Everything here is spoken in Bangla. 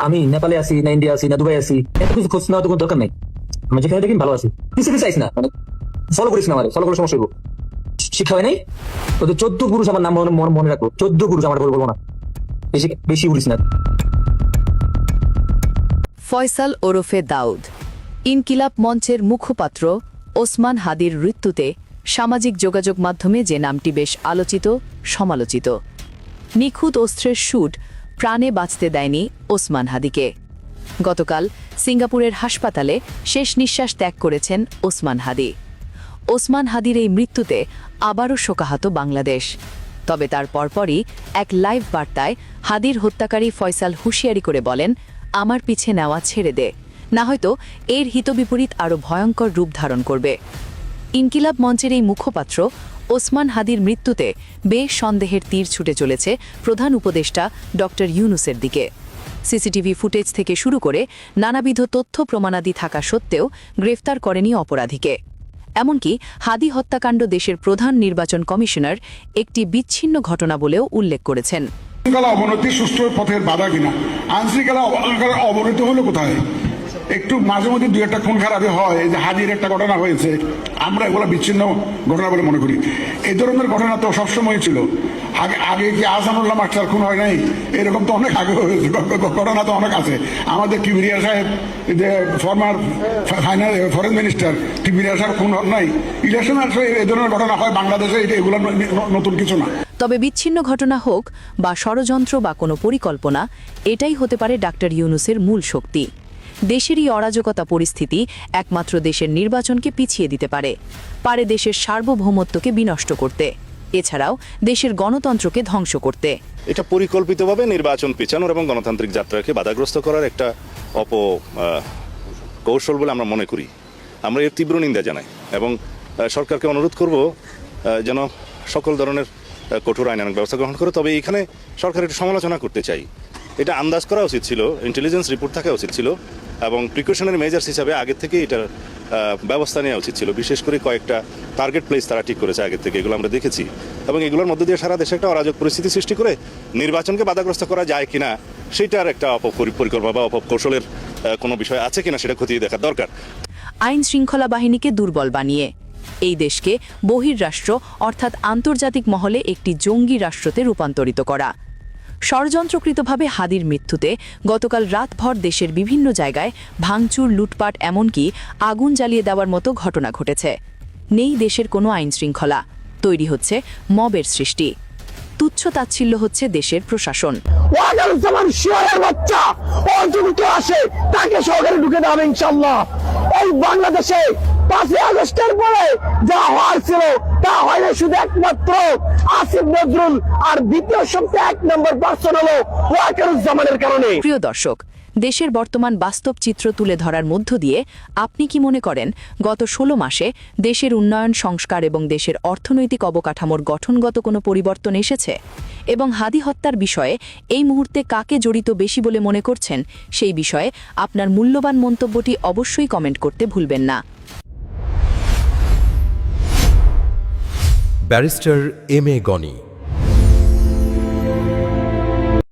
আমি নেপালে আছি না ইন্ডিয়া আছি না দুবাই আছি, এত কিছু খোঁজ নেওয়া তো কোনো দরকার নাই। আমি যেখানে দেখি ভালো আছি, কিছু চাইছ না, মানে ফলো করিস না, আমার ফলো করলে সমস্যা হইব। শিক্ষা হয় নাই তো 14 পুরুষ আমার নাম মনে রাখবো, 14 পুরুষ আমার বলবো না, বেশি বেশি উড়িস না। ফয়সাল ওরফে দাউদ ইনকিলাব মঞ্চের মুখপাত্র ওসমান হাদির মৃত্যুতে সামাজিক যোগাযোগ মাধ্যমে যে নামটি বেশ আলোচিত সমালোচিত। নিখুঁত অস্ত্রের শুট প্রাণে বাঁচতে দেয়নি ওসমান হাদিকে। গতকাল সিঙ্গাপুরের হাসপাতালে শেষ নিঃশ্বাস ত্যাগ করেছেন ওসমান হাদি। ওসমান হাদির এই মৃত্যুতে আবারও শোকাহত বাংলাদেশ। তবে তার পরপরই এক লাইভ বার্তায় হাদির হত্যাকারী ফয়সাল হুঁশিয়ারি করে বলেন, আমার পিছে নেওয়া ছেড়ে দে, না হয়তো এর হিতবিপরীত আরও ভয়ঙ্কর রূপ ধারণ করবে। ইনকিলাব মঞ্চের এই মুখপাত্র ওসমান হাদির মৃত্যুতে বেশ সন্দেহের তীর ছুটে চলেছে প্রধান উপদেষ্টা ড ইউনূসের দিকে। সিসিটিভি ফুটেজ থেকে শুরু করে নানাবিধ তথ্য প্রমাণাদি থাকা সত্ত্বেও গ্রেফতার করেনি অপরাধীকে। এমনকি হাদি হত্যাকাণ্ড দেশের প্রধান নির্বাচন কমিশনার একটি বিচ্ছিন্ন ঘটনা বলেও উল্লেখ করেছেন। আইনশৃঙ্খলা অবনতি সুষ্ঠু পথের বাধা কিনা? আইনশৃঙ্খলা অবনতি হলো কোথায়? একটু মাঝে মধ্যে দুই একটা খুন খারাপি হয়, যে হাজির একটা ঘটনা হয়েছে, আমরা এগুলো বিচ্ছিন্ন ঘটনা বলে মনে করি। এই ধরনের ঘটনা তো সবসময় ছিল। আগে কি আহসানুল্লাহ মাস্টার খুন হয় নাই? এরকম তো অনেক আগে হয়েছে, ঘটনা তো অনেক আছে। আমাদের কিবরিয়া সাহেব, যে ফরমার ফরেন মিনিস্টার, কিবরিয়া সাহেব খুন হন নাই। ইলেকশন আসলে এই ধরনের ঘটনা হয় বাংলাদেশে, এগুলো নতুন কিছু না। তবে বিচ্ছিন্ন ঘটনা হোক বা ষড়যন্ত্র বা কোনো পরিকল্পনা, এটাই হতে পারে ডাক্তার ইউনূসের মূল শক্তি। দেশেরই অরাজকতা পরিস্থিতি একমাত্র দেশের নির্বাচনকে পিছিয়ে দিতে পারে, পারে দেশের সার্বভৌমত্বকে বিনষ্ট করতে, এছাড়াও দেশের গণতন্ত্রকে ধ্বংস করতে। এটা পরিকল্পিতভাবে নির্বাচন পেছানোর এবং গণতান্ত্রিক যাত্রাকে বাধাগ্রস্ত করার একটা কৌশল বলে আমরা মনে করি। আমরা এর তীব্র নিন্দা জানাই এবং সরকারকে অনুরোধ করব যেন সকল ধরনের কঠোর আইনানুগ ব্যবস্থা গ্রহণ করে। তবে এখানে সরকার একটু সমালোচনা করতে চাই। এটা আন্দাজ করা উচিত ছিল, ইন্টেলিজেন্স রিপোর্ট থাকা উচিত ছিল এবং প্রিকশনারি মেজার্স হিসাবে আগের থেকে এটার ব্যবস্থা নেওয়া উচিত ছিল। বিশেষ করে কয়েকটা টার্গেট প্লেস তারা ঠিক করেছে আগের থেকে, এগুলো আমরা দেখেছি এবং এগুলোর মধ্যে দিয়ে সারা দেশে একটা অরাজক পরিস্থিতি সৃষ্টি করে নির্বাচনকে বাধাগ্রস্ত করা যায় কিনা সেটার একটা পরিকল্পনা বা অপকৌশলের কোনো বিষয় আছে কিনা সেটা খতিয়ে দেখা দরকার। আইন শৃঙ্খলা বাহিনীকে দুর্বল বানিয়ে এই দেশকে বহির্রাষ্ট্র অর্থাৎ আন্তর্জাতিক মহলে একটি জঙ্গি রাষ্ট্রতে রূপান্তরিত করা। ষড়যন্ত্রকৃতভাবে হাদির মৃত্যুতে গতকাল রাতভর দেশের বিভিন্ন জায়গায় ভাঙচুর, লুটপাট, এমনকি আগুন জ্বালিয়ে দেওয়ার মতো ঘটনা ঘটেছে। নেই দেশের কোনো আইন শৃঙ্খলা, তৈরি হচ্ছে মবের সৃষ্টি, তুচ্ছ তাচ্ছিল্য হচ্ছে দেশের প্রশাসন। এই বাংলাদেশে 5ই আগস্টের পরে যা হওয়ার ছিল তা হয় না, শুধু একমাত্র আসিফ নজরুল আর দ্বিতীয় সবচেয়ে 1 নম্বর পার্সন হলো ওয়াকারুজ্জামানের কারণে। প্রিয় দর্শক, দেশের বর্তমান বাস্তব চিত্র তুলে ধরার মধ্য দিয়ে আপনি কি মনে করেন গত 16 মাসে দেশের উন্নয়ন, সংস্কার এবং দেশের অর্থনৈতিক অবকাঠামোর গঠনগত কোনো পরিবর্তন এসেছে? এবং হাদি হত্যার বিষয়ে এই মুহূর্তে কাকে জড়িত বেশি বলে মনে করছেন, সেই বিষয়ে আপনার মূল্যবান মন্তব্যটি অবশ্যই কমেন্ট করতে ভুলবেন না। Barrister M A Gani.